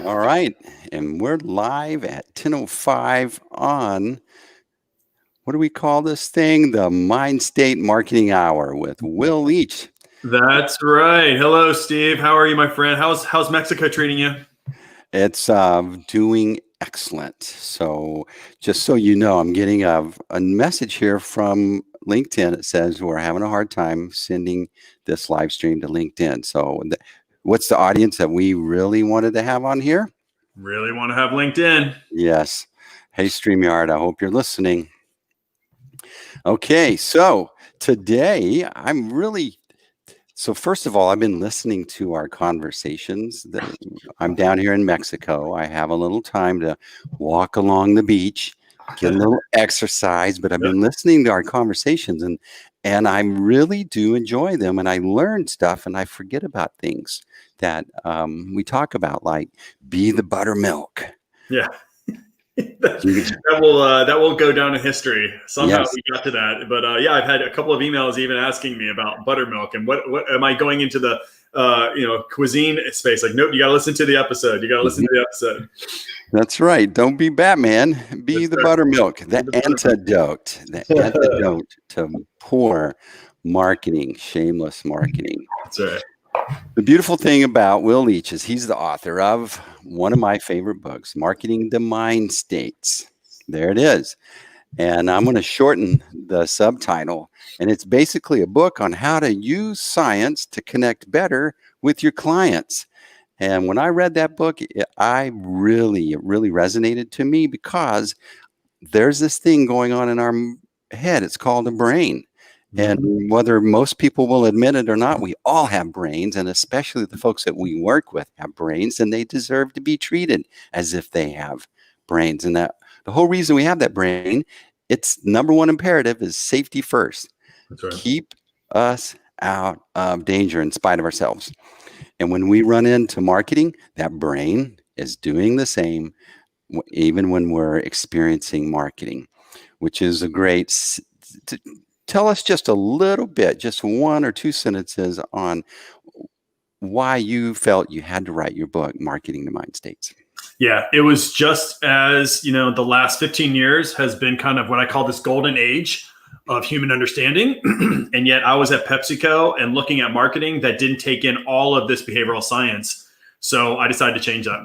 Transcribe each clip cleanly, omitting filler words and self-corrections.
All right. And we're live at 10:05 on, what do we call this thing? The Mindstate Marketing Hour with Will Leach. That's right. Hello, Steve. How are you, my friend? How's Mexico treating you? It's doing excellent. So just so you know, I'm getting a message here from LinkedIn. It says we're having a hard time sending this live stream to LinkedIn. So what's the audience that we really wanted to have on here? Really want to have LinkedIn. Yes. Hey, StreamYard, I hope you're listening. Okay, so today so first of all, I've been listening to our conversations. I'm down here in Mexico. I have a little time to walk along the beach, get a little exercise, but I've been listening to our conversations and I really do enjoy them, and I learn stuff and I forget about things that we talk about, like be the buttermilk. Yeah. that will go down in history. Somehow Yes. we got to that. But yeah, I've had a couple of emails even asking me about buttermilk and what am I going into the cuisine space? Like, nope, you got to listen to the episode. You got to listen to the episode. That's right. Don't be Batman. Be the buttermilk. The antidote. The antidote to poor marketing, shameless marketing. That's right. The beautiful thing about Will Leach is he's the author of one of my favorite books, Marketing the Mindstates. There it is. And I'm going to shorten the subtitle. And it's basically a book on how to use science to connect better with your clients. And when I read that book, it really resonated to me, because there's this thing going on in our head. It's called a brain. And whether most people will admit it or not, we all have brains, and especially the folks that we work with have brains, and they deserve to be treated as if they have brains. And that the whole reason we have that brain, its number one imperative is safety first. That's right. Keep us out of danger in spite of ourselves. And when we run into marketing, that brain is doing the same, even when we're experiencing marketing, which is a great... Tell us just a little bit, just one or two sentences on why you felt you had to write your book, Marketing the Mindstates. Yeah, it was just as, the last 15 years has been kind of what I call this golden age of human understanding. And yet I was at PepsiCo and looking at marketing that didn't take in all of this behavioral science. So I decided to change that.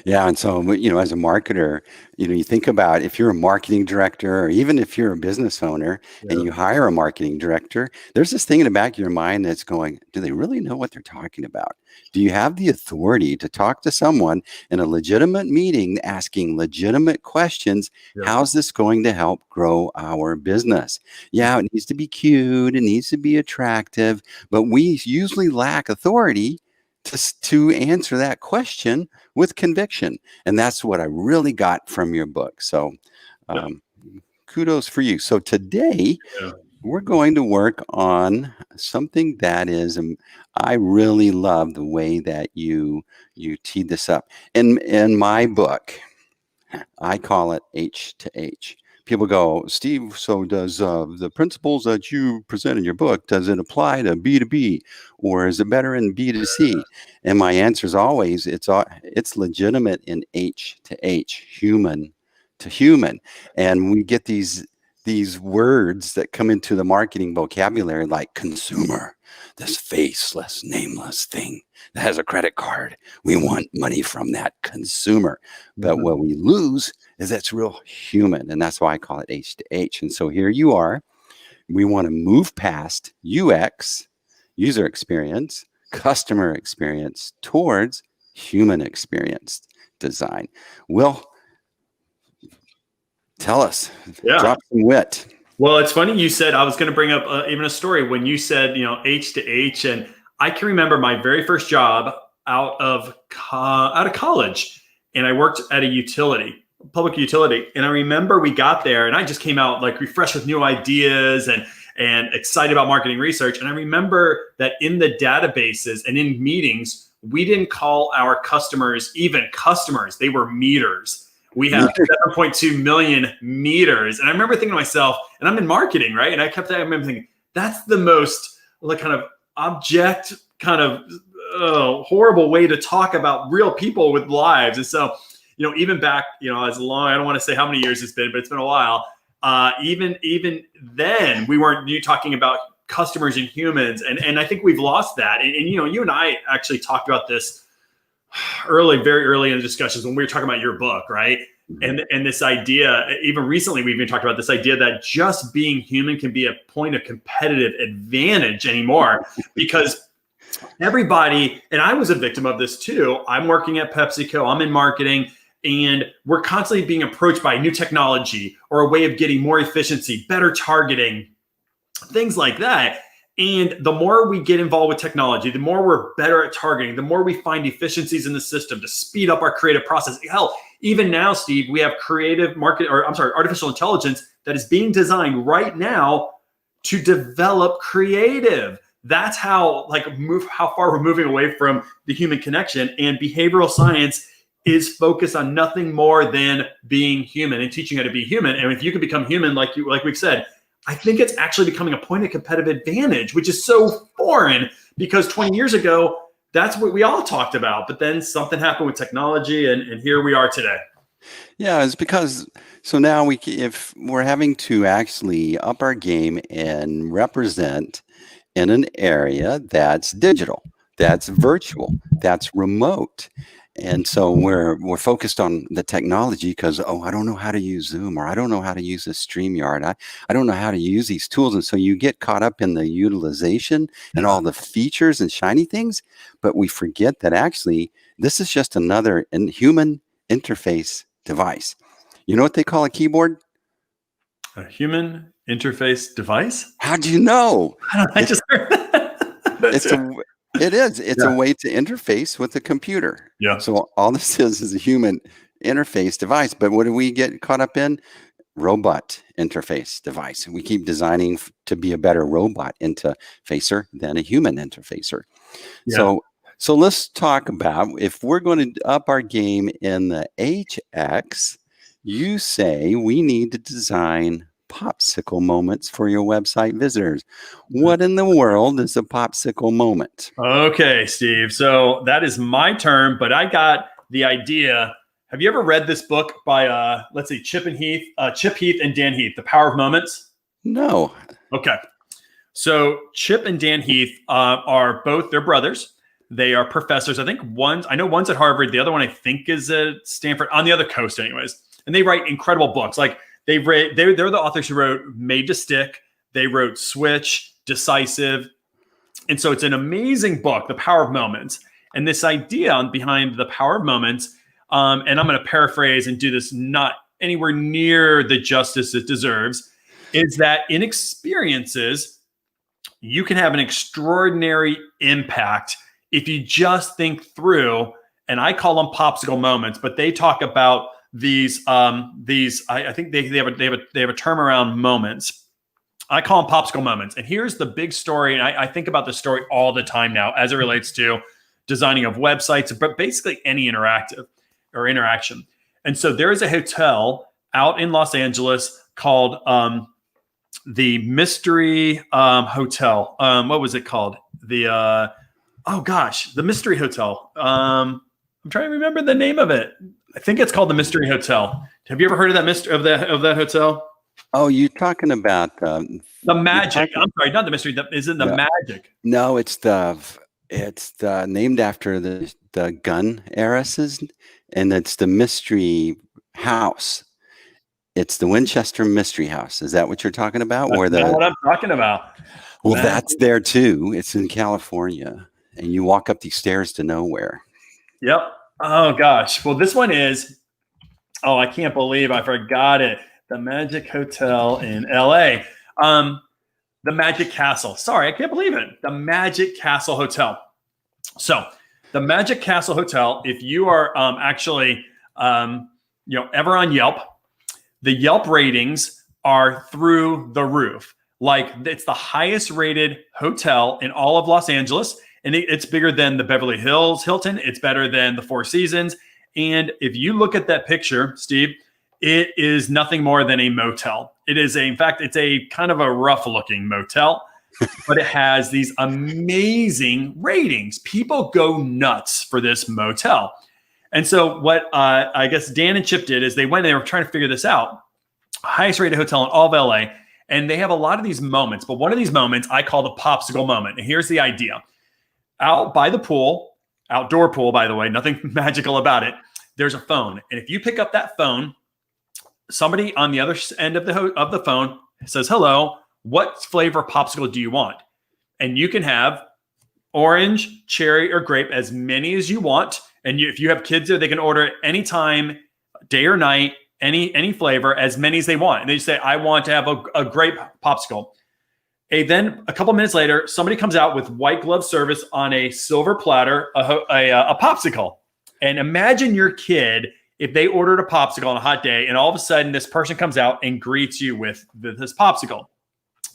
Yeah. And so, as a marketer, you think about if you're a marketing director, or even if you're a business owner and you hire a marketing director, there's this thing in the back of your mind that's going, do they really know what they're talking about? Do you have the authority to talk to someone in a legitimate meeting, asking legitimate questions? Yeah. How's this going to help grow our business? Yeah, it needs to be cute. It needs to be attractive, but we usually lack authority to answer that question with conviction. And that's what I really got from your book. So kudos for you. So today we're going to work on something that is, I really love the way that you teed this up. In my book, I call it H to H. People go, Steve, so does the principles that you present in your book, does it apply to B2B, or is it better in B2C? And my answer is always, it's legitimate in H to H, human to human. And we get these words that come into the marketing vocabulary, like consumer, this faceless, nameless thing that has a credit card. We want money from that consumer. But what we lose is that's real human. And that's why I call it H to H. And so here you are. We want to move past UX, user experience, customer experience, towards human experience design. Will, tell us. Drop some wit. Well, it's funny you said, I was going to bring up even a story when you said, H to H. And I can remember my very first job out of college, and I worked at a public utility. And I remember we got there and I just came out like refreshed with new ideas and excited about marketing research. And I remember that in the databases and in meetings, we didn't call our customers even customers. They were meters. We have 7.2 million meters. And I remember thinking to myself, and I'm in marketing, right? And I remember thinking, that's the most like kind of object kind of horrible way to talk about real people with lives. And so, even back, as long, I don't want to say how many years it's been, but it's been a while. Even then, we weren't talking about customers and humans, and I think we've lost that. And you and I actually talked about this very early in the discussions when we were talking about your book, right? And this idea, even recently, we've been talking about this idea that just being human can be a point of competitive advantage anymore, because everybody, and I was a victim of this too. I'm working at PepsiCo, I'm in marketing, and we're constantly being approached by new technology or a way of getting more efficiency, better targeting, things like that. And the more we get involved with technology, the more we're better at targeting, the more we find efficiencies in the system to speed up our creative process. Hell, even now, Steve, we have artificial intelligence that is being designed right now to develop creative. That's how far we're moving away from the human connection. And behavioral science is focused on nothing more than being human and teaching how to be human. And if you can become human, like we've said, I think it's actually becoming a point of competitive advantage, which is so foreign, because 20 years ago, that's what we all talked about. But then something happened with technology, and here we are today. Yeah, it's because so now if we're having to actually up our game and represent in an area that's digital, that's virtual, that's remote. And so we're focused on the technology because, I don't know how to use Zoom, or I don't know how to use a StreamYard. I don't know how to use these tools. And so you get caught up in the utilization and all the features and shiny things, but we forget that actually this is just another human interface device. You know what they call a keyboard? A human interface device? How do you know? I just heard that. It's a way to interface with a computer. Yeah. So all this is a human interface device. But what do we get caught up in? Robot interface device. We keep designing to be a better robot interfacer than a human interfacer. Yeah. So let's talk about, if we're going to up our game in the HX, you say we need to design popsicle moments for your website visitors. What in the world is a popsicle moment? Okay, Steve. So that is my term, but I got the idea. Have you ever read this book by, Chip Heath and Dan Heath, The Power of Moments? No. Okay. So Chip and Dan Heath they're brothers. They are professors. I know one's at Harvard. The other one I think is at Stanford, on the other coast anyways. And they write incredible books. Like they're the authors who wrote Made to Stick. They wrote Switch, Decisive. And so it's an amazing book, The Power of Moments. And this idea behind The Power of Moments, and I'm going to paraphrase and do this not anywhere near the justice it deserves, is that in experiences, you can have an extraordinary impact if you just think through, and I call them popsicle moments, but they talk about these. I think they have a term around moments. I call them popsicle moments. And here's the big story, and I think about this story all the time now as it relates to designing of websites, but basically any interaction. And so there is a hotel out in Los Angeles called the Mystery Hotel. What was it called? The Mystery Hotel. I'm trying to remember the name of it. I think it's called the Mystery Hotel. Have you ever heard of that of that hotel? Oh, you're talking about the Magic. I'm sorry, not the Mystery. Is it the Magic? No, it's the named after the gun heiresses, and it's the Mystery House. It's the Winchester Mystery House. Is that what you're talking about? That's not what I'm talking about. Well, that's there too. It's in California, and you walk up these stairs to nowhere. Yep. Oh gosh. Well, this one is. Oh, I can't believe I forgot it. The Magic Hotel in LA. The Magic Castle. Sorry, I can't believe it. The Magic Castle Hotel. So, the Magic Castle Hotel. If you are actually, ever on Yelp, the Yelp ratings are through the roof. Like, it's the highest rated hotel in all of Los Angeles. And it's bigger than the Beverly Hills Hilton. It's better than the Four Seasons. And if you look at that picture, Steve, it is nothing more than a motel. In fact, it's a kind of a rough looking motel. but it has these amazing ratings. People go nuts for this motel. And so what I guess Dan and Chip did is they went and they were trying to figure this out. Highest rated hotel in all of LA. And they have a lot of these moments, but one of these moments I call the popsicle moment. And here's the idea. Out by the pool, outdoor pool, by the way, nothing magical about it. There's a phone. And if you pick up that phone, somebody on the other end of the phone says, hello, what flavor popsicle do you want? And you can have orange, cherry, or grape, as many as you want. And if you have kids there, they can order it anytime, day or night, any flavor, as many as they want. And they say, I want to have a grape popsicle. Then a couple minutes later, somebody comes out with white glove service on a silver platter, a popsicle. And imagine your kid if they ordered a popsicle on a hot day, and all of a sudden this person comes out and greets you with this popsicle.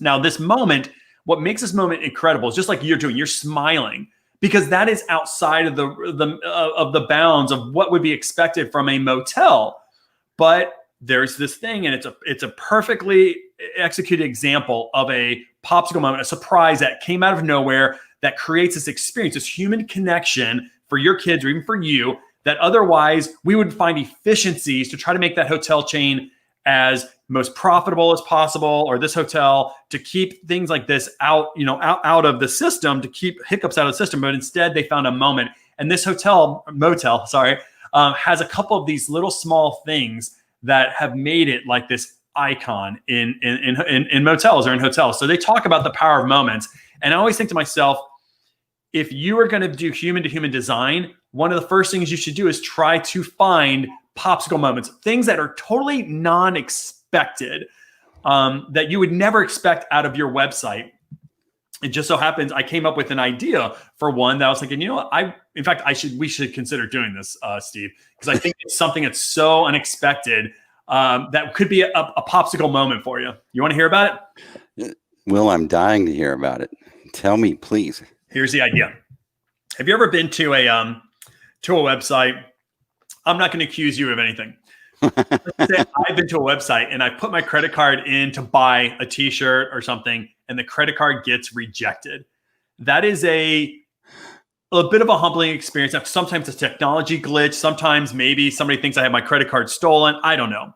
Now, this moment, what makes this moment incredible is just like you're doing, you're smiling, because that is outside of the bounds of what would be expected from a motel. But there's this thing, and it's a perfectly executed example of a popsicle moment, a surprise that came out of nowhere that creates this experience, this human connection for your kids or even for you, that otherwise we would find efficiencies to try to make that hotel chain as most profitable as possible, or this hotel to keep things like this out of the system, to keep hiccups out of the system. But instead they found a moment. And this motel, has a couple of these little small things that have made it like this icon in motels or in hotels. So they talk about the power of moments. And I always think to myself, if you are going to do human to human design, one of the first things you should do is try to find popsicle moments, things that are totally non-expected, that you would never expect out of your website. It just so happens I came up with an idea for one that I was thinking, you know what, we should consider doing this, Steve, because I think it's something that's so unexpected that could be a popsicle moment for you. You want to hear about it? Will, I'm dying to hear about it. Tell me, please. Here's the idea. Have you ever been to a website? I'm not going to accuse you of anything. Let's say I've been to a website and I put my credit card in to buy a t-shirt or something, and the credit card gets rejected. That is a bit of a humbling experience. Sometimes it's a technology glitch. Sometimes maybe somebody thinks I have my credit card stolen. I don't know.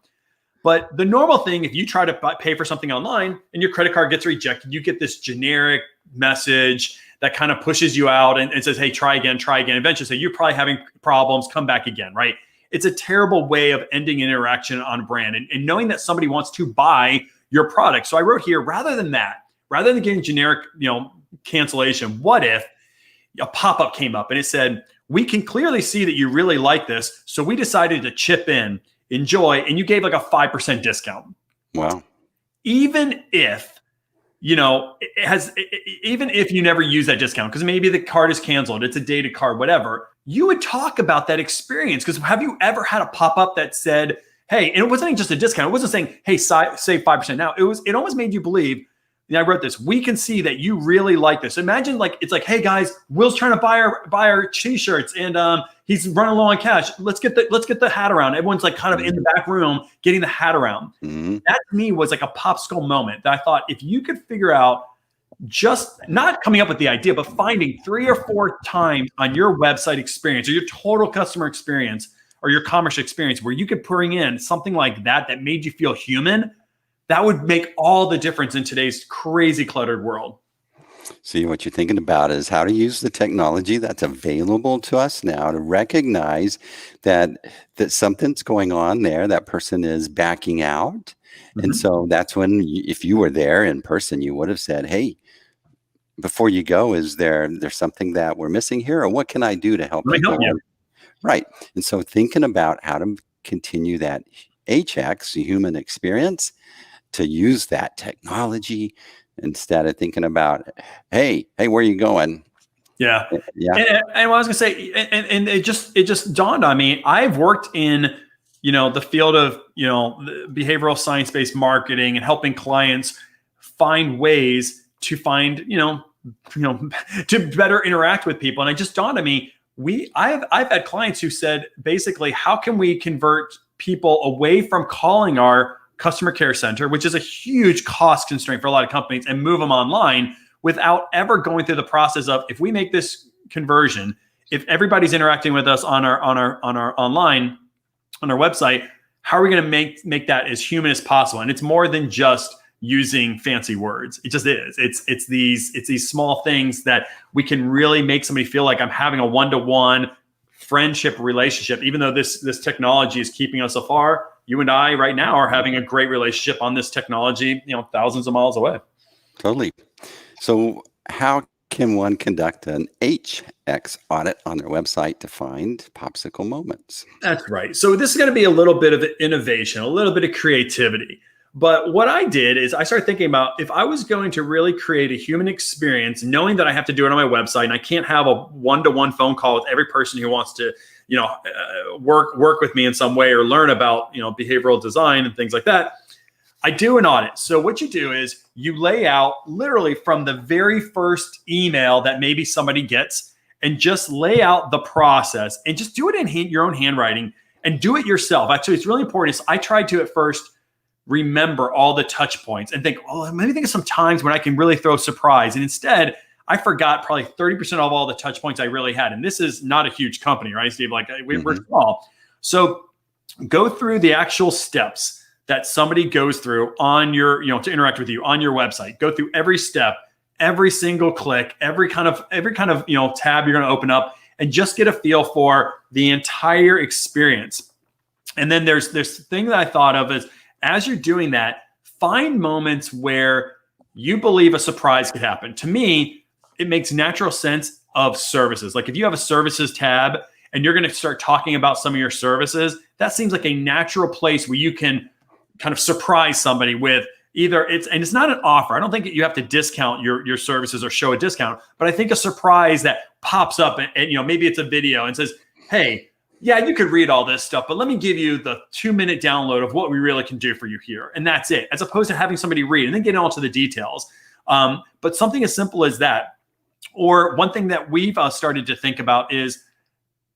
But the normal thing, if you try to pay for something online and your credit card gets rejected, you get this generic message that kind of pushes you out and says, hey, try again. Eventually say, you're probably having problems, come back again, right? It's a terrible way of ending an interaction on brand and knowing that somebody wants to buy your product. So I wrote here, rather than getting generic, cancellation, what if a pop-up came up and it said, we can clearly see that you really like this, so we decided to chip in, enjoy, and you gave like a 5% discount. Wow. Even if even if you never use that discount, because maybe the card is canceled, it's a dated card, whatever, you would talk about that experience. Because have you ever had a pop-up that said, hey, and it wasn't just a discount. It wasn't saying, hey, save 5% now. It almost made you believe, I wrote this, we can see that you really like this. Imagine it's like, hey guys, Will's trying to buy our t-shirts and he's running low on cash. Let's get the hat around. Everyone's like kind of in the back room getting the hat around. Mm-hmm. That to me was like a popsicle moment that I thought, if you could figure out, just not coming up with the idea, but finding 3 or 4 times on your website experience or your total customer experience or your commerce experience where you could bring in something like that made you feel human, that would make all the difference in today's crazy cluttered world. See, what you're thinking about is how to use the technology that's available to us now to recognize that something's going on there, that person is backing out. Mm-hmm. And so that's when, if you were there in person, you would have said, hey, before you go, is there's something that we're missing here, or what can I do to help you? Right. And so thinking about how to continue that HX, the human experience, to use that technology instead of thinking about, hey, where are you going? Yeah. And what I was gonna say, and it just dawned on me. I've worked in, the field of, behavioral science-based marketing and helping clients find ways to find, to better interact with people. And it just dawned on me, I've had clients who said, basically, how can we convert people away from calling our customer care center, which is a huge cost constraint for a lot of companies, and move them online? without ever going through the process of, if we make this conversion, if everybody's interacting with us on our online, on our website, how are we going to make that as human as possible? And it's more than just using fancy words. It just is. It's these small things that we can really make somebody feel like I'm having a one-to-one friendship relationship. Even though this technology is keeping us afar, you and I right now are having a great relationship on this technology, thousands of miles away. Totally. So how can one conduct an HX audit on their website to find popsicle moments? That's right. So this is going to be a little bit of innovation, a little bit of creativity. But what I did is I started thinking about, if I was going to really create a human experience, knowing that I have to do it on my website and I can't have a one-to-one phone call with every person who wants to, work with me in some way or learn about, behavioral design and things like that, I do an audit. So what you do is you lay out literally from the very first email that maybe somebody gets, and just lay out the process and just do it in your own handwriting and do it yourself. Actually, it's really important. I tried to at first remember all the touch points and think, maybe think of some times when I can really throw surprise. And instead, I forgot probably 30% of all the touch points I really had. And this is not a huge company, right, Steve? Like we're small. So go through the actual steps that somebody goes through on your, to interact with you on your website. Go through every step, every single click, every kind of tab you're going to open up, and just get a feel for the entire experience. And then there's this thing that I thought of is, as you're doing that, find moments where you believe a surprise could happen. To me, it makes natural sense of services. Like if you have a services tab and you're going to start talking about some of your services, that seems like a natural place where you can kind of surprise somebody with it's not an offer. I don't think that you have to discount your services or show a discount, but I think a surprise that pops up and maybe it's a video and says, hey, yeah, you could read all this stuff, but let me give you the 2-minute download of what we really can do for you here. And that's it, as opposed to having somebody read and then get into the details. But something as simple as that. Or one thing that we've started to think about is,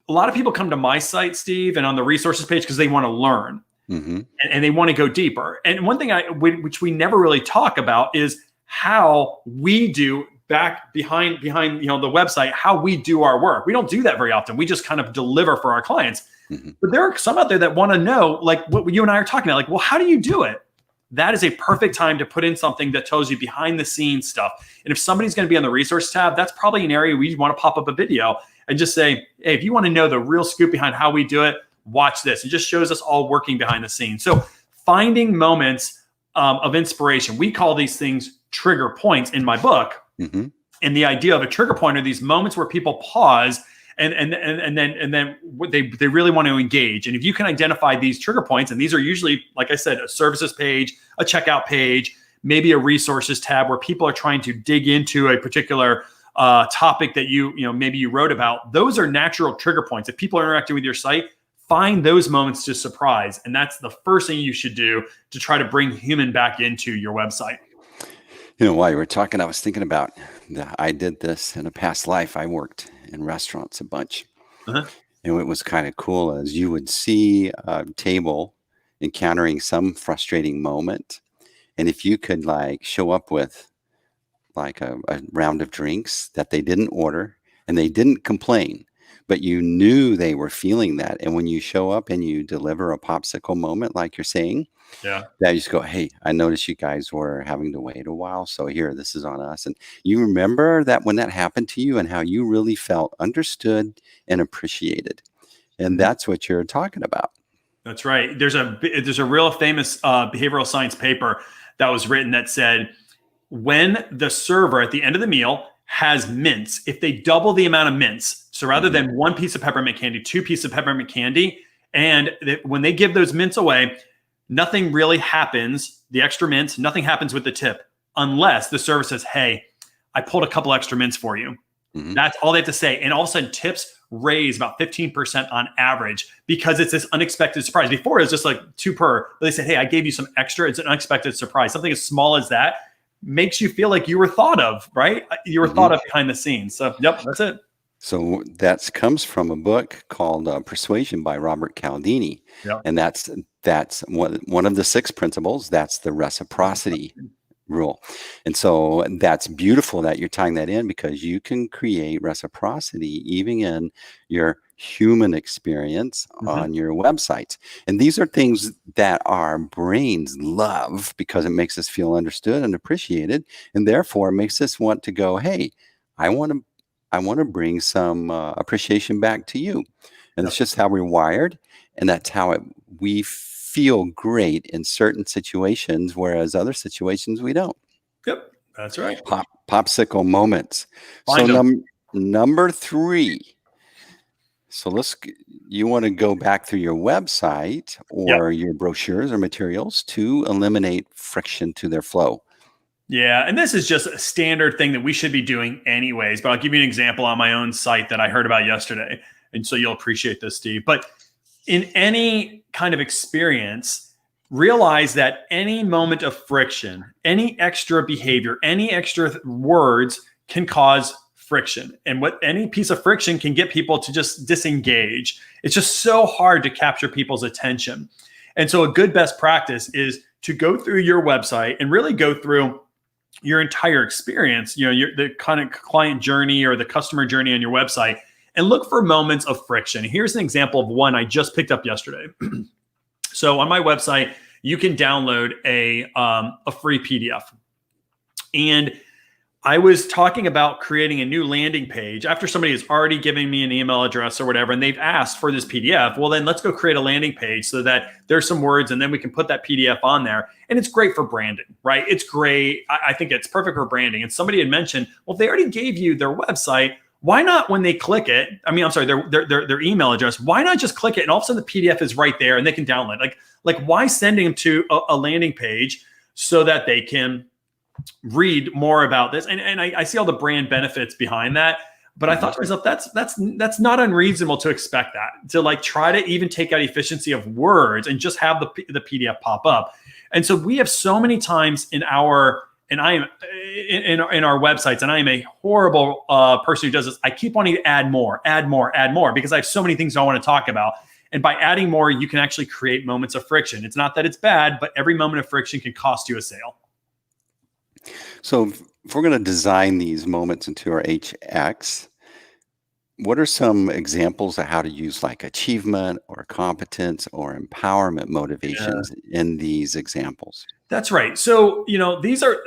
a lot of people come to my site, Steve, and on the resources page because they want to learn. Mm-hmm. and they want to go deeper. And one thing which we never really talk about is how we do back behind the website, how we do our work. We don't do that very often. We just kind of deliver for our clients. Mm-hmm. But there are some out there that want to know, like what you and I are talking about, like, well, how do you do it? That is a perfect time to put in something that tells you behind the scenes stuff. And if somebody's going to be on the resource tab, that's probably an area where you want to pop up a video and just say, hey, if you want to know the real scoop behind how we do it, watch this. It just shows us all working behind the scenes. So finding moments of inspiration, we call these things trigger points in my book. Mm-hmm. And the idea of a trigger point are these moments where people pause and then they really want to engage. And if you can identify these trigger points, and these are usually, like I said, a services page, a checkout page, maybe a resources tab where people are trying to dig into a particular topic that maybe you wrote about. Those are natural trigger points. If people are interacting with your site, find those moments to surprise. And that's the first thing you should do to try to bring human back into your website. While you were talking, I was thinking about I did this in a past life. I worked in restaurants a bunch. Uh-huh. And what was kind of cool is you would see a table encountering some frustrating moment. And if you could show up with a round of drinks that they didn't order and they didn't complain, but you knew they were feeling that. And when you show up and you deliver a popsicle moment, like you're saying, that you just go, hey, I noticed you guys were having to wait a while. So here, this is on us. And you remember that when that happened to you and how you really felt understood and appreciated. And that's what you're talking about. That's right. There's a real famous behavioral science paper that was written that said, when the server at the end of the meal has mints, if they double the amount of mints, so rather than 1 piece of peppermint candy, 2 pieces of peppermint candy, and when they give those mints away, nothing really happens, the extra mints, nothing happens with the tip unless the server says, hey, I pulled a couple extra mints for you. Mm-hmm. That's all they have to say. And all of a sudden tips raise about 15% on average because it's this unexpected surprise. Before it was just like 2 per, but they said, hey, I gave you some extra. It's an unexpected surprise. Something as small as that makes you feel like you were thought of, right? You were thought of behind the scenes. So, yep, that's it. So that comes from a book called Persuasion by Robert Cialdini. Yep. And that's one of the 6 principles. That's the reciprocity rule. And so that's beautiful that you're tying that in, because you can create reciprocity even in your human experience on your websites. And these are things that our brains love because it makes us feel understood and appreciated, and therefore makes us want to go, hey, I want to bring some appreciation back to you. And it's just how we're wired, and that's how we feel great in certain situations, whereas other situations we don't. Yep, that's right. Popsicle moments. Find So them. number 3. So you want to go back through your website Yep. or your brochures or materials to eliminate friction to their flow. Yeah, and this is just a standard thing that we should be doing anyways, but I'll give you an example on my own site that I heard about yesterday. And so you'll appreciate this, Steve. But in any kind of experience, realize that any moment of friction, any extra behavior, any extra words can cause friction. And what any piece of friction can get people to just disengage. It's just so hard to capture people's attention. And so a good best practice is to go through your website and really go through your entire experience, the kind of client journey or the customer journey on your website, and look for moments of friction. Here's an example of one I just picked up yesterday. So on my website, you can download a free PDF. And I was talking about creating a new landing page after somebody has already given me an email address or whatever, and they've asked for this PDF. Well, then let's go create a landing page so that there's some words, and then we can put that PDF on there. And it's great for branding, right? It's great. I think it's perfect for branding. And somebody had mentioned, well, if they already gave you their website, why not when they click it? Their email address. Why not just click it, and all of a sudden the PDF is right there and they can download? Like why sending them to a landing page so that they can read more about this? And I see all the brand benefits behind that, but I thought to myself, that's not unreasonable to expect that, to like try to even take out efficiency of words and just have the PDF pop up. And so we have so many times in our websites, and I am a horrible person who does this. I keep wanting to add more because I have so many things I want to talk about. And by adding more, you can actually create moments of friction. It's not that it's bad, but every moment of friction can cost you a sale. So if we're going to design these moments into our HX, what are some examples of how to use like achievement or competence or empowerment motivations in these examples? That's right. So, these are,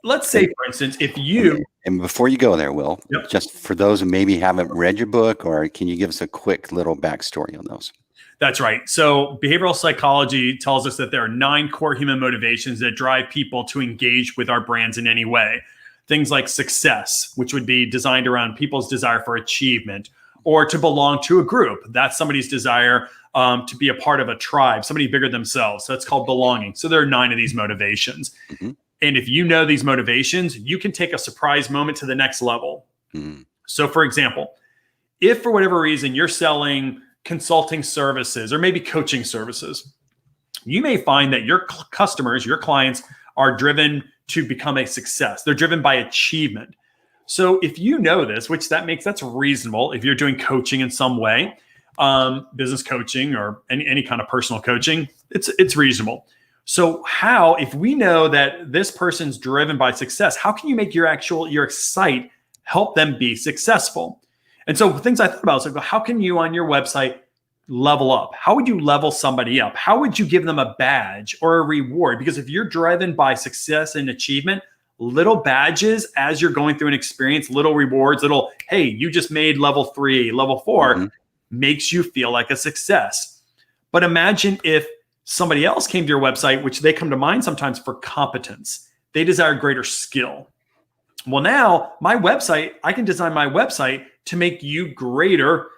let's say, for instance, if you... And before you go there, Will, Yep. just for those who maybe haven't read your book, or can you give us a quick little backstory on those? That's right. So behavioral psychology tells us that there are 9 core human motivations that drive people to engage with our brands in any way. Things like success, which would be designed around people's desire for achievement, or to belong to a group. That's somebody's desire to be a part of a tribe, somebody bigger themselves. So that's called belonging. So there are 9 of these motivations. Mm-hmm. And if you know these motivations, you can take a surprise moment to the next level. Mm. So for example, if for whatever reason you're selling consulting services or maybe coaching services, you may find that your customers, your clients, are driven to become a success. They're driven by achievement. So if you know this, which that's reasonable if you're doing coaching in some way, business coaching or any kind of personal coaching, it's reasonable. So if we know that this person's driven by success, how can you make your site help them be successful? And so things I thought about was like, how can you on your website level up? How would you level somebody up? How would you give them a badge or a reward? Because if you're driven by success and achievement, little badges as you're going through an experience, little rewards, hey, you just made level 3, level 4, makes you feel like a success. But imagine if somebody else came to your website, which they come to mind sometimes for competence. They desire greater skill. Well, now my website, I can design my website to make you greater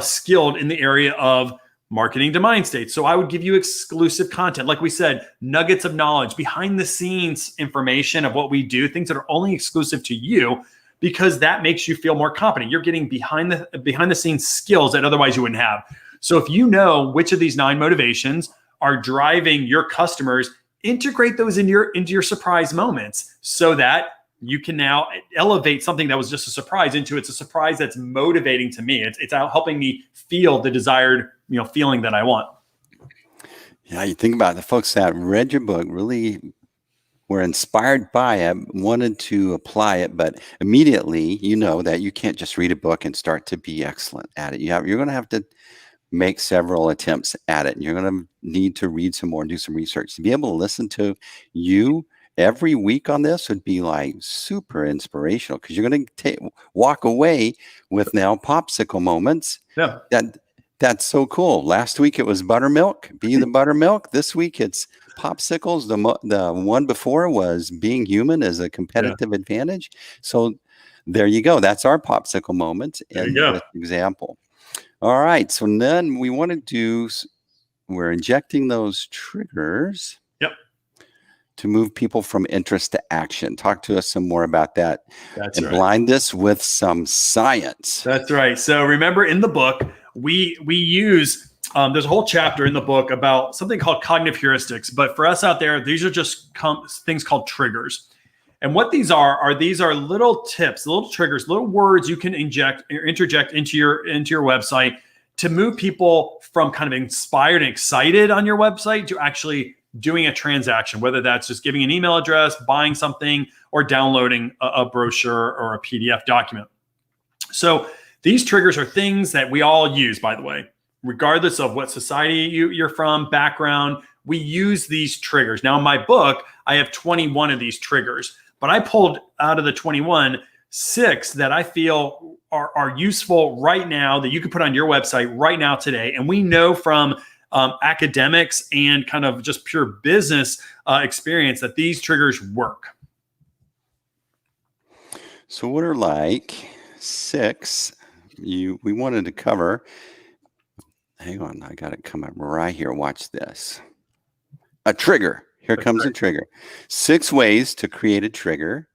skilled in the area of marketing to Mindstates. So I would give you exclusive content. Like we said, nuggets of knowledge, behind the scenes information of what we do, things that are only exclusive to you, because that makes you feel more competent. You're getting behind the scenes skills that otherwise you wouldn't have. So if you know which of these 9 motivations are driving your customers, integrate those into your surprise moments so that you can now elevate something that was just a surprise into it's a surprise that's motivating to me. It's out helping me feel the desired, feeling that I want. Yeah, you think about it, the folks that read your book really were inspired by it, wanted to apply it, but immediately you know that you can't just read a book and start to be excellent at it. You're going to have to make several attempts at it. And you're going to need to read some more and do some research. To be able to listen to you every week on this would be like super inspirational, because you're going to walk away with now popsicle moments. Yeah. That's so cool. Last week it was buttermilk, be the buttermilk. This week it's popsicles. The one before was being human as a competitive advantage. So there you go. That's our popsicle moment in this example. All right. So then we want to do, we're injecting those triggers. Yep. To move people from interest to action. Talk to us some more about that. That's and right. Blind us with some science. That's right. So remember, in the book, we use, there's a whole chapter in the book about something called cognitive heuristics. But for us out there, these are just things called triggers. And what these are little tips, little triggers, little words you can inject or interject into your website to move people from kind of inspired and excited on your website to actually doing a transaction, whether that's just giving an email address, buying something, or downloading a brochure or a PDF document. So these triggers are things that we all use, by the way, regardless of what society you're from, background. We use these triggers. Now, in my book, I have 21 of these triggers, but I pulled out of the 21, 6 that I feel are useful right now that you can put on your website right now today. And we know from academics and kind of just pure business experience that these triggers work. So what are like 6 we wanted to cover? Hang on, I got it coming right here. Watch this. A trigger. Here comes a trigger. 6 ways to create a trigger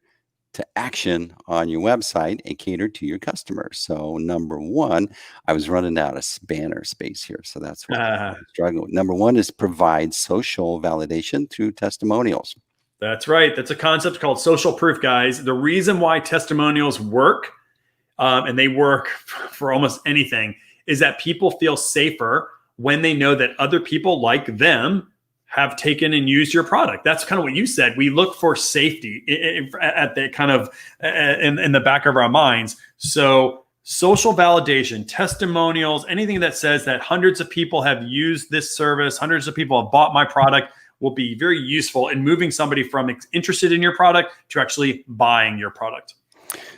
to action on your website and cater to your customers. So number 1, I was running out of banner space here, so that's what I'm struggling with. Number 1 is provide social validation through testimonials. That's right. That's a concept called social proof, guys. The reason why testimonials work, and they work for almost anything, is that people feel safer when they know that other people like them have taken and used your product. That's kind of what you said. We look for safety at the kind of in the back of our minds. So social validation, testimonials, anything that says that hundreds of people have used this service, hundreds of people have bought my product, will be very useful in moving somebody from interested in your product to actually buying your product.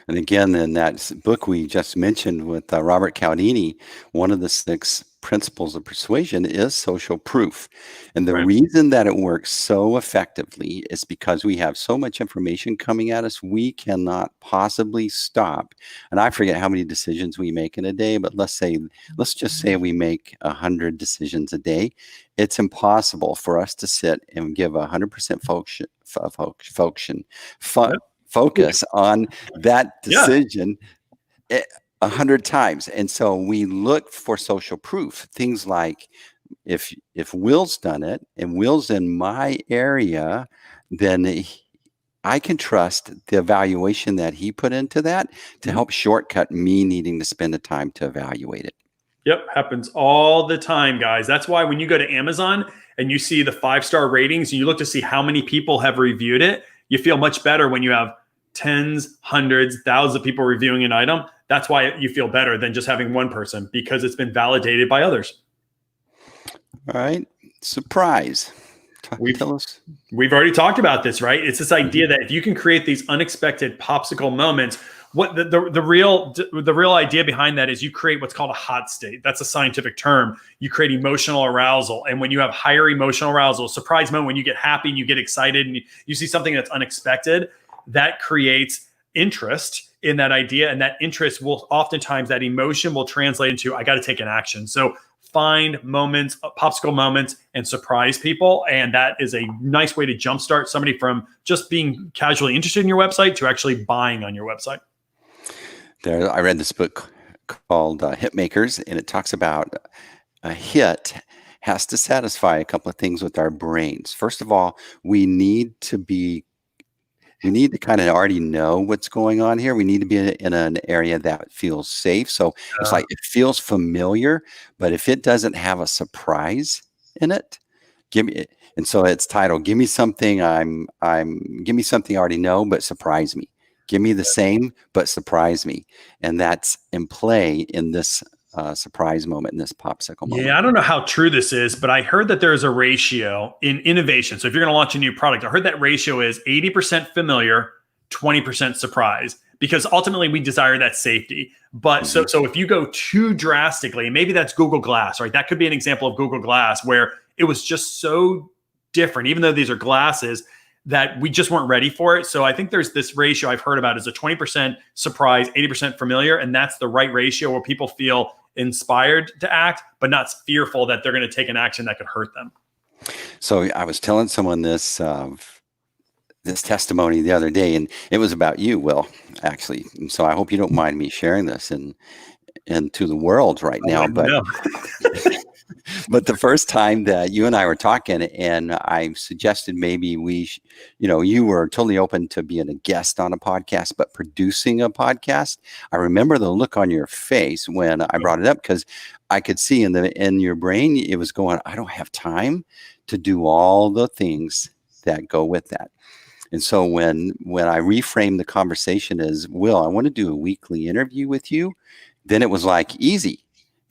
And again, in that book we just mentioned with Robert Cialdini, one of the 6 principles of persuasion is social proof. And the reason that it works so effectively is because we have so much information coming at us, we cannot possibly stop. And I forget how many decisions we make in a day, but let's just say we make 100 decisions a day. It's impossible for us to sit and give 100% focus on that decision 100 times. And so we look for social proof, things like if Will's done it and Will's in my area, then I can trust the evaluation that he put into that to help shortcut me needing to spend the time to evaluate it. Yep, happens all the time, guys. That's why when you go to Amazon and you see the 5-star ratings and you look to see how many people have reviewed it, you feel much better when you have tens, hundreds, thousands of people reviewing an item. That's why you feel better than just having one person, because it's been validated by others. All right. Surprise. Tell us. We've already talked about this, right? It's this idea that if you can create these unexpected popsicle moments, what the real idea behind that is you create what's called a hot state. That's a scientific term. You create emotional arousal. And when you have higher emotional arousal, surprise moment, when you get happy and you get excited and you see something that's unexpected, that creates interest in that idea. And that interest will oftentimes, that emotion will translate into, I got to take an action. So find moments, popsicle moments, and surprise people. And that is a nice way to jumpstart somebody from just being casually interested in your website to actually buying on your website. I read this book called Hit Makers, and it talks about a hit has to satisfy a couple of things with our brains. First of all, we need to kind of already know what's going on here. We need to be in an area that feels safe. So it's like it feels familiar, but if it doesn't have a surprise in it, Give me, and so it's titled, give me something give me something I already know, but surprise me. Give me the same, but surprise me. And that's in play in this surprise moment, in this popsicle moment. Yeah, I don't know how true this is, but I heard that there's a ratio in innovation. So if you're going to launch a new product, I heard that ratio is 80% familiar, 20% surprise, because ultimately we desire that safety. But so if you go too drastically, maybe that's Google Glass, right? That could be an example of Google Glass where it was just so different, even though these are glasses, that we just weren't ready for it. So I think there's this ratio I've heard about is a 20% surprise, 80% familiar. And that's the right ratio where people feel inspired to act, but not fearful that they're going to take an action that could hurt them. So I was telling someone this testimony the other day, and it was about you, Will, actually. And so I hope you don't mind me sharing this into the world right now. But but the first time that you and I were talking, and I suggested maybe you were totally open to being a guest on a podcast, but producing a podcast. I remember the look on your face when I brought it up, because I could see in your brain, it was going, I don't have time to do all the things that go with that. And so when I reframed the conversation as, Will, I want to do a weekly interview with you, then it was like easy.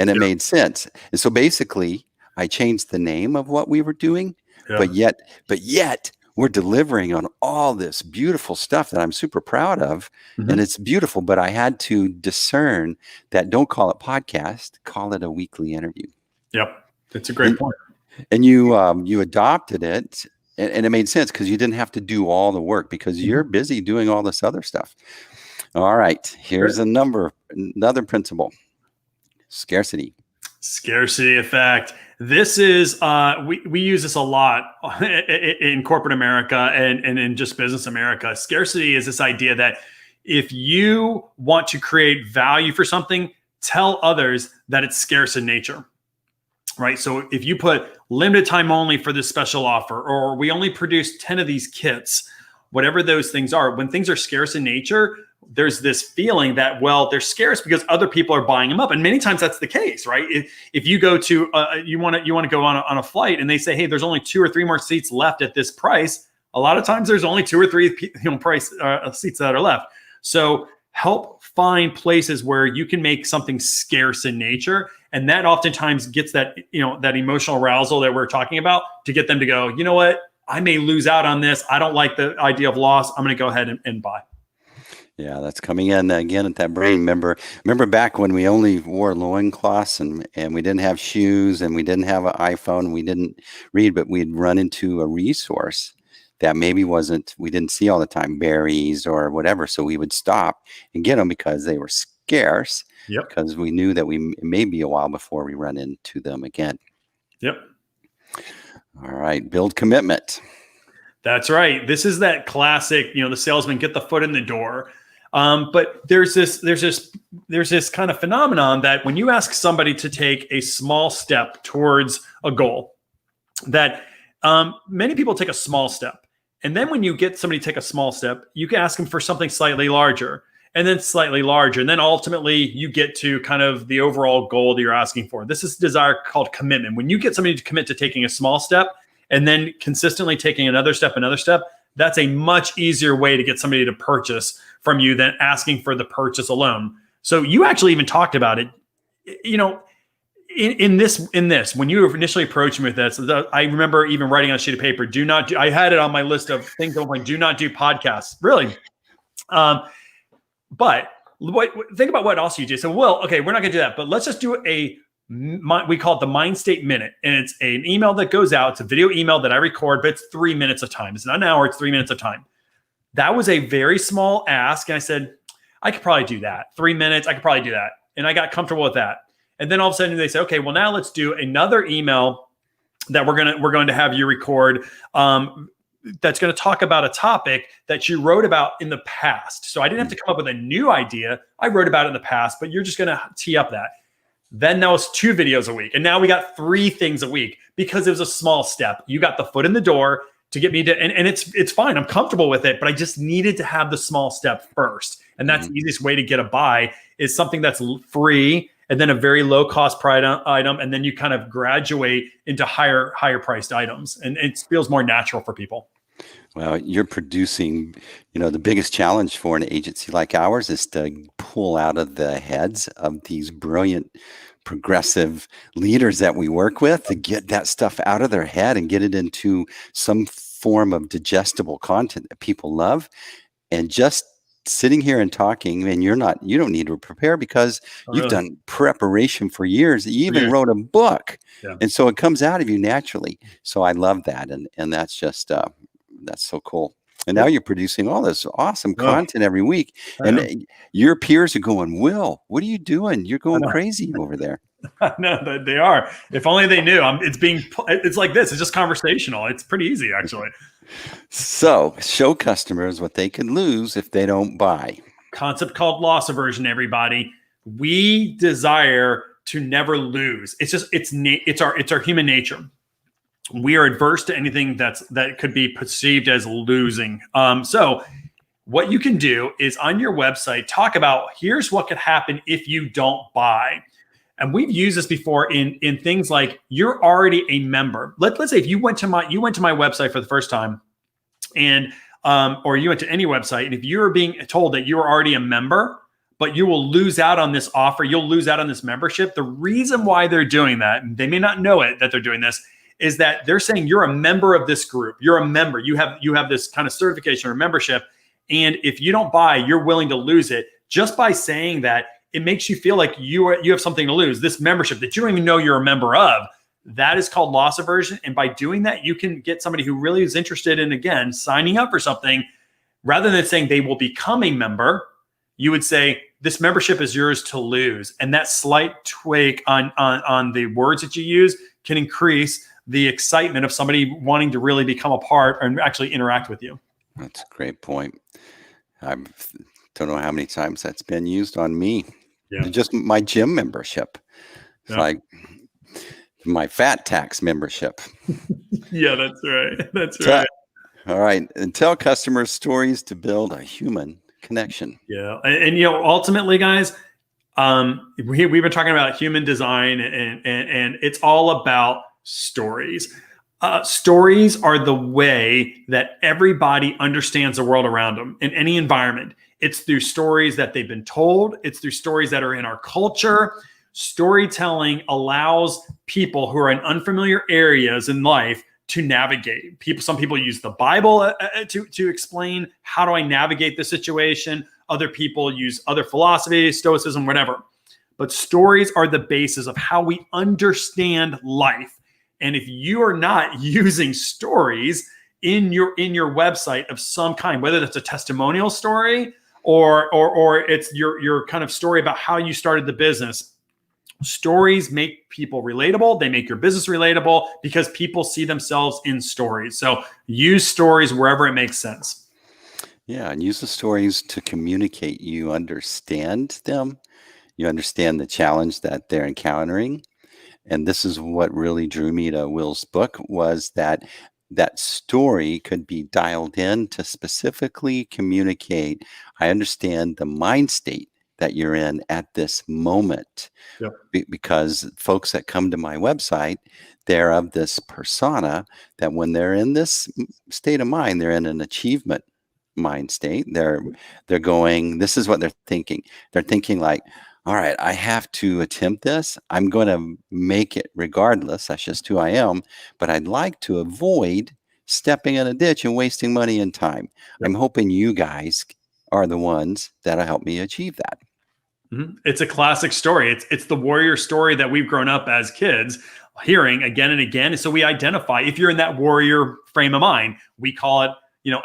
And it made sense. And so basically, I changed the name of what we were doing, but yet we're delivering on all this beautiful stuff that I'm super proud of. And it's beautiful, but I had to discern that don't call it podcast, call it a weekly interview. Yep. That's a great point. And you adopted it, and it made sense because you didn't have to do all the work because you're busy doing all this other stuff. All right, here's another principle. Scarcity effect. This is we use this a lot in corporate America and in just business America. Scarcity is this idea that if you want to create value for something, tell others that it's scarce in nature, right? So if you put limited time only for this special offer, or we only produce 10 of these kits, whatever those things are, when things are scarce in nature, there's this feeling that, well, they're scarce because other people are buying them up. And many times that's the case, right? If you go to, you want to go on a flight and they say, hey, there's only 2 or 3 more seats left at this price. A lot of times there's only 2 or 3 seats that are left. So help find places where you can make something scarce in nature. And that oftentimes gets that emotional arousal that we're talking about to get them to go, you know what? I may lose out on this. I don't like the idea of loss. I'm going to go ahead and buy. Yeah, that's coming in again at that brain. Remember back when we only wore loincloths and we didn't have shoes and we didn't have an iPhone, we didn't read, but we'd run into a resource that maybe we didn't see all the time, berries or whatever. So we would stop and get them because they were scarce. Yep. Because we knew that it may be a while before we run into them again. Yep. All right, build commitment. That's right. This is that classic, the salesman get the foot in the door. But there's this kind of phenomenon that when you ask somebody to take a small step towards a goal, that many people take a small step. And then when you get somebody to take a small step, you can ask them for something slightly larger and then slightly larger. And then ultimately you get to kind of the overall goal that you're asking for. This is desire called commitment. When you get somebody to commit to taking a small step and then consistently taking another step, that's a much easier way to get somebody to purchase from you than asking for the purchase alone. So you actually even talked about it, in this, when you initially approached me with this, I remember even writing on a sheet of paper, I had it on my list of things that do not do podcasts, really. But think about what else you do. So, well, okay, we're not going to do that, but let's just do we call it the Mindstate Minute. And it's an email that goes out. It's a video email that I record, but it's 3 minutes of time. It's not an hour, it's 3 minutes of time. That was a very small ask. And I said, I could probably do that. 3 minutes, I could probably do that. And I got comfortable with that. And then all of a sudden they say, okay, well, now let's do another email that we're going to have you record. That's going to talk about a topic that you wrote about in the past. So I didn't have to come up with a new idea. I wrote about it in the past, but you're just going to tee up that. Then that was 2 videos a week. And now we got 3 things a week because it was a small step. You got the foot in the door to get me to, and it's fine. I'm comfortable with it, but I just needed to have the small step first. And that's the easiest way to get a buy is something that's free and then a very low cost item, and then you kind of graduate into higher priced items, and it feels more natural for people. Well, you're producing, the biggest challenge for an agency like ours is to pull out of the heads of these brilliant, progressive leaders that we work with, to get that stuff out of their head and get it into some form of digestible content that people love. And just sitting here and talking, and you don't need to prepare because you've done preparation for years. You even wrote a book. Yeah. And so it comes out of you naturally. So I love that. And that's just, that's so cool. And now you're producing all this awesome content every week. And your peers are going, Will, what are you doing? You're going crazy over there. No, they are. If only they knew. It's like this. It's just conversational. It's pretty easy, actually. So show customers what they can lose if they don't buy. Concept called loss aversion, everybody. We desire to never lose. It's our human nature. We are adverse to anything that could be perceived as losing. So what you can do is on your website, talk about here's what could happen if you don't buy. And we've used this before in things like you're already a member. Let's say if you went to my website for the first time, and or you went to any website, and if you're being told that you're already a member, but you will lose out on this offer, you'll lose out on this membership. The reason why they're doing that, and they may not know it that they're doing this, is that they're saying you're a member of this group. You're a member. You have this kind of certification or membership, and if you don't buy, you're willing to lose it. Just by saying that, it makes you feel like you have something to lose. This membership that you don't even know you're a member of, that is called loss aversion. And by doing that, you can get somebody who really is interested in, again, signing up for something. Rather than saying they will become a member, you would say this membership is yours to lose. And that slight tweak on the words that you use can increase the excitement of somebody wanting to really become a part and actually interact with you. That's a great point. I don't know how many times that's been used on me. Yeah. Just my gym membership. It's like my fat tax membership. Yeah, that's right. That's right. All right. And tell customers stories to build a human connection. Yeah. And ultimately, guys, we've been talking about human design, and it's all about stories. Stories are the way that everybody understands the world around them in any environment. It's through stories that they've been told. It's through stories that are in our culture. Storytelling allows people who are in unfamiliar areas in life to navigate. Some people use the Bible to explain, how do I navigate the situation? Other people use other philosophies, Stoicism, whatever. But stories are the basis of how we understand life. And if you are not using stories in your website of some kind, whether that's a testimonial story or it's your kind of story about how you started the business, stories make people relatable. They make your business relatable because people see themselves in stories. So use stories wherever it makes sense. Yeah, and use the stories to communicate. You understand them. You understand the challenge that they're encountering. And this is what really drew me to Will's book, was that story could be dialed in to specifically communicate. I understand the mind state that you're in at this moment. Yep. Because folks that come to my website, they're of this persona that when they're in this state of mind, they're in an achievement mind state. They're going, this is what they're thinking. They're thinking like, all right, I have to attempt this. I'm going to make it regardless. That's just who I am. But I'd like to avoid stepping in a ditch and wasting money and time. Yep. I'm hoping you guys are the ones that'll help me achieve that. Mm-hmm. It's a classic story. It's the warrior story that we've grown up as kids hearing again and again. And so we identify, if you're in that warrior frame of mind, we call it,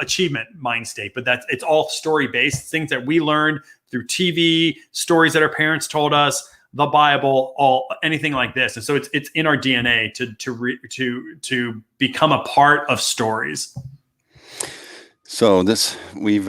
achievement mind state, but it's all story based, things that we learned through TV, stories that our parents told us, the Bible, anything like this. And so it's in our DNA to become a part of stories. So we've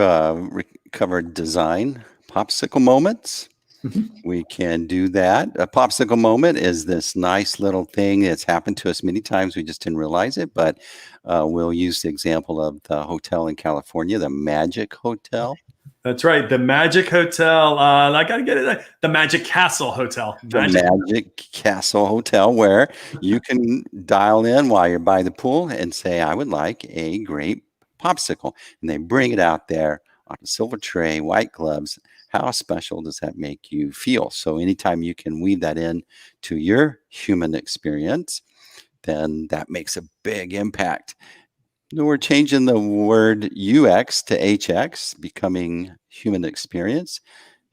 covered design, popsicle moments. Mm-hmm. We can do that. A popsicle moment is this nice little thing that's happened to us many times. We just didn't realize it, but we'll use the example of the hotel in California, the Magic Hotel. That's right. The Magic Hotel. I got to get it. The Magic Castle Hotel. The Magic Castle Hotel, where you can dial in while you're by the pool and say, I would like a grape popsicle. And they bring it out there on a silver tray, white gloves. How special does that make you feel? So anytime you can weave that in to your human experience, then that makes a big impact. We're changing the word UX to HX, becoming human experience.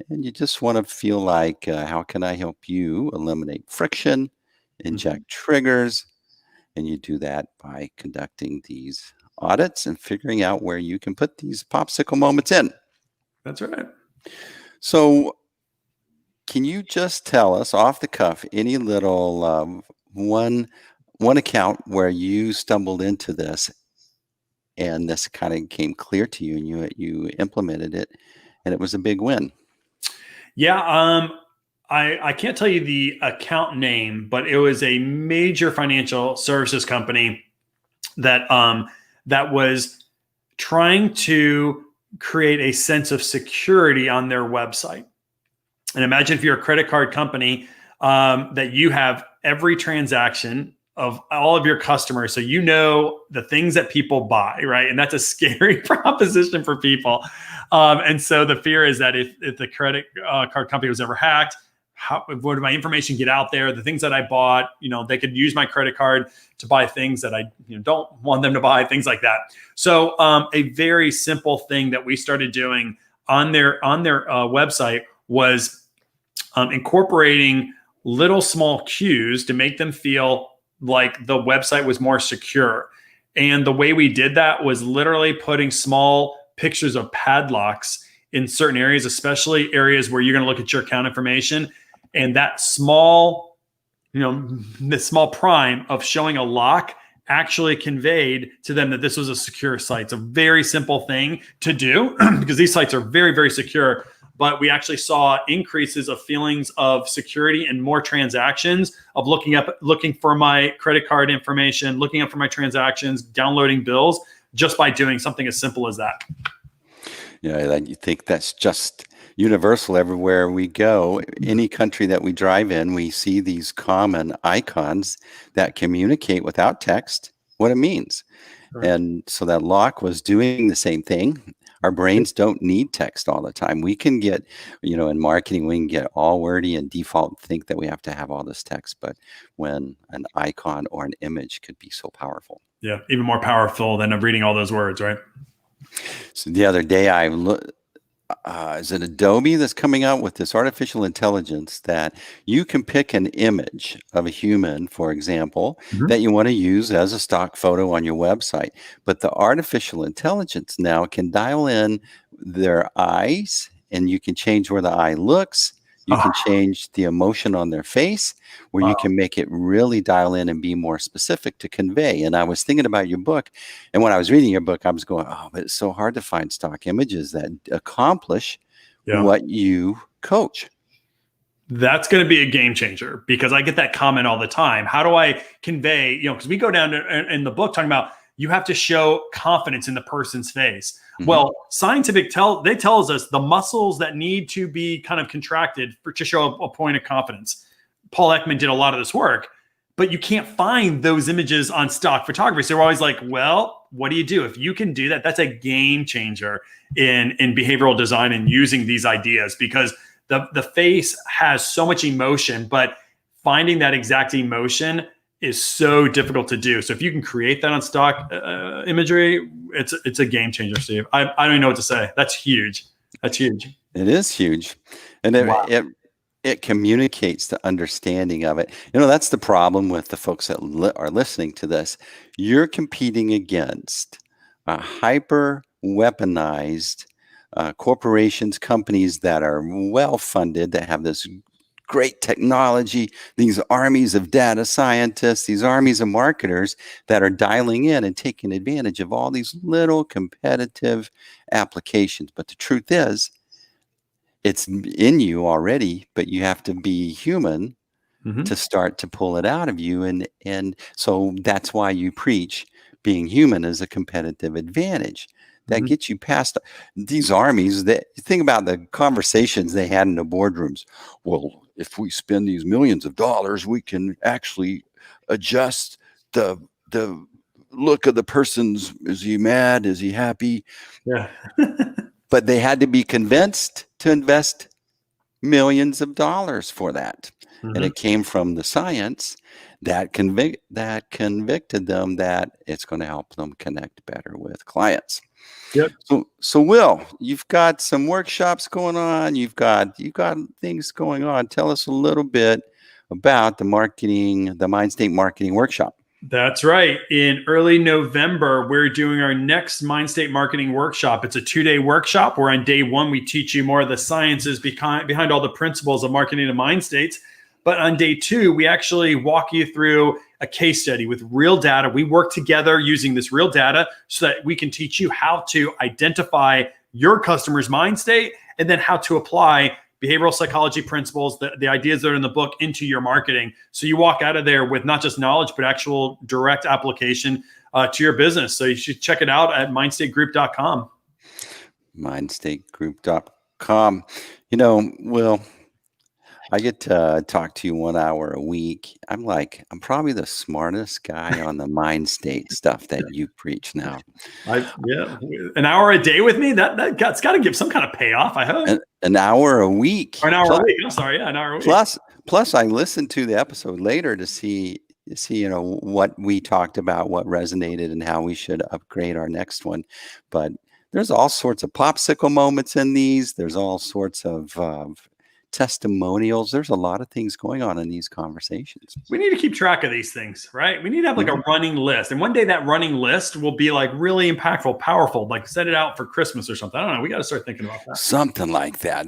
And you just want to feel like, how can I help you eliminate friction, inject triggers? And you do that by conducting these audits and figuring out where you can put these popsicle moments in. That's right. So can you just tell us off the cuff any little one account where you stumbled into this and this kind of came clear to you and you implemented it and it was a big win? Yeah. I can't tell you the account name, but it was a major financial services company that that was trying to create a sense of security on their website. And imagine if you're a credit card company, that you have every transaction of all of your customers. So you know the things that people buy, right? And that's a scary proposition for people. And so the fear is that if the credit card company was ever hacked, how would my information get out there? The things that I bought, they could use my credit card to buy things that I don't want them to buy, things like that. So a very simple thing that we started doing on their website was incorporating little small cues to make them feel like the website was more secure. And the way we did that was literally putting small pictures of padlocks in certain areas, especially areas where you're going to look at your account information. And that small, the small prime of showing a lock actually conveyed to them that this was a secure site. It's a very simple thing to do because these sites are very, very secure. But we actually saw increases of feelings of security and more transactions of looking for my credit card information, looking up for my transactions, downloading bills, just by doing something as simple as that. Yeah, you think that's just universal everywhere we go. Any country that we drive in, we see these common icons that communicate without text what it means. Right. And so that lock was doing the same thing. Our brains don't need text all the time. We can get, in marketing, we can get all wordy and default think that we have to have all this text. But when an icon or an image could be so powerful. Yeah, even more powerful than reading all those words, right? So the other day I looked, is it Adobe that's coming out with this artificial intelligence that you can pick an image of a human, for example, that you want to use as a stock photo on your website. But the artificial intelligence now can dial in their eyes, and you can change where the eye looks. You can change the emotion on their face, where you can make it really dial in and be more specific to convey. And I was thinking about your book, and when I was reading your book, I was going, but it's so hard to find stock images that accomplish what you coach. That's going to be a game changer because I get that comment all the time. How do I convey, because we go down in the book talking about you have to show confidence in the person's face. Well, scientific tells us the muscles that need to be kind of contracted to show a point of confidence. Paul Ekman did a lot of this work, but you can't find those images on stock photography. So we're always like, well, what do you do? If you can do that, that's a game changer in behavioral design and using these ideas because the face has so much emotion, but finding that exact emotion is so difficult to do. So if you can create that on stock imagery, it's a game changer, Steve. I don't even know what to say. That's huge. That's huge. It is huge. And it communicates the understanding of it. That's the problem with the folks that are listening to this. You're competing against hyper weaponized corporations, companies that are well-funded, that have this great technology, these armies of data scientists, these armies of marketers that are dialing in and taking advantage of all these little competitive applications. But the truth is, it's in you already, but you have to be human to start to pull it out of you. And so that's why you preach being human is a competitive advantage. that get you past these armies. That think about the conversations they had in the boardrooms. Well, if we spend these millions of dollars, we can actually adjust the look of the person's. Is he mad? Is he happy? Yeah. But they had to be convinced to invest millions of dollars for that. And it came from the science that convicted them that it's going to help them connect better with clients. Yep. So Will, you've got some workshops going on. You've got things going on. Tell us a little bit about the Mindstate Marketing Workshop. That's right. In early November, we're doing our next Mindstate Marketing Workshop. It's a 2-day workshop where on day one, we teach you more of the sciences behind all the principles of marketing and mind states. But on day 2, we actually walk you through a case study with real data. We work together using this real data so that we can teach you how to identify your customer's mind state and then how to apply behavioral psychology principles, the ideas that are in the book into your marketing. So you walk out of there with not just knowledge, but actual direct application to your business. So you should check it out at mindstategroup.com. Mindstategroup.com. You know, Will, I get to talk to you 1 hour a week. I'm probably the smartest guy on the mind state stuff that you preach now. An hour a day with me, that's got to give some kind of payoff, I hope. An hour a week. Or an hour a week. I'm sorry, yeah, an hour a week. Plus, I listened to the episode later to see what we talked about, what resonated, and how we should upgrade our next one. But there's all sorts of popsicle moments in these. There's all sorts of testimonials. There's a lot of things going on in these conversations. We need to keep track of these things, right? We need to have like a running list. And one day that running list will be like really impactful, powerful, like set it out for Christmas or something. I don't know. We got to start thinking about that. Something like that.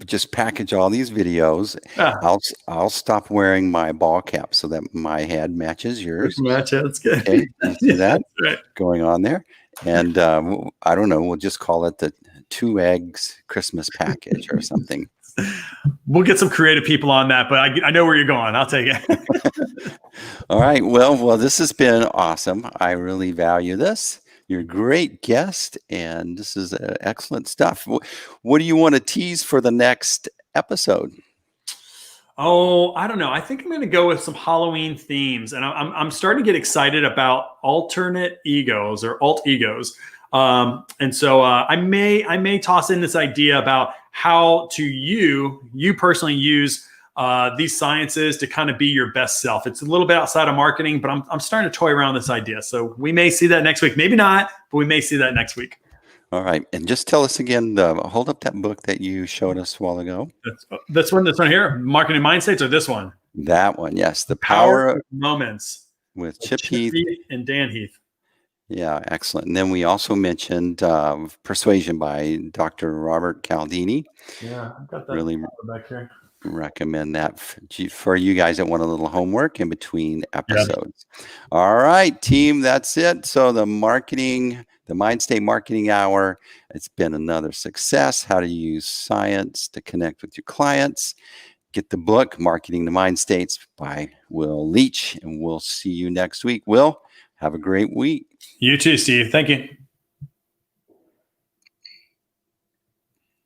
Just package all these videos. I'll stop wearing my ball cap so that my head matches yours. That's good. Okay, you see that right. going on there? And I don't know. We'll just call it the 2 eggs Christmas package or something. We'll get some creative people on that, but I know where you're going. I'll take it. All right. Well, this has been awesome. I really value this. You're a great guest, and this is excellent stuff. What do you want to tease for the next episode? Oh, I don't know. I think I'm going to go with some Halloween themes, and I'm starting to get excited about alternate egos or alt egos. And so I may toss in this idea about how to you personally use these sciences to kind of be your best self. It's a little bit outside of marketing, but I'm starting to toy around this idea. So we may see that next week. Maybe not, but we may see that next week. All right. And just tell us again, hold up that book that you showed us a while ago. This one here, Marketing Mindstates, or this one? That one, yes. The Power of Moments with Chip Heath and Dan Heath. Yeah, excellent. And then we also mentioned Persuasion by Dr. Robert Cialdini. Yeah, I've got that really back here. Recommend that for you guys that want a little homework in between episodes. Yeah. All right, team, that's it. So the Mindstate Marketing Hour, it's been another success. How to use science to connect with your clients. Get the book, Marketing the Mind States by Will Leach, and we'll see you next week. Will, have a great week. You too, Steve. Thank you.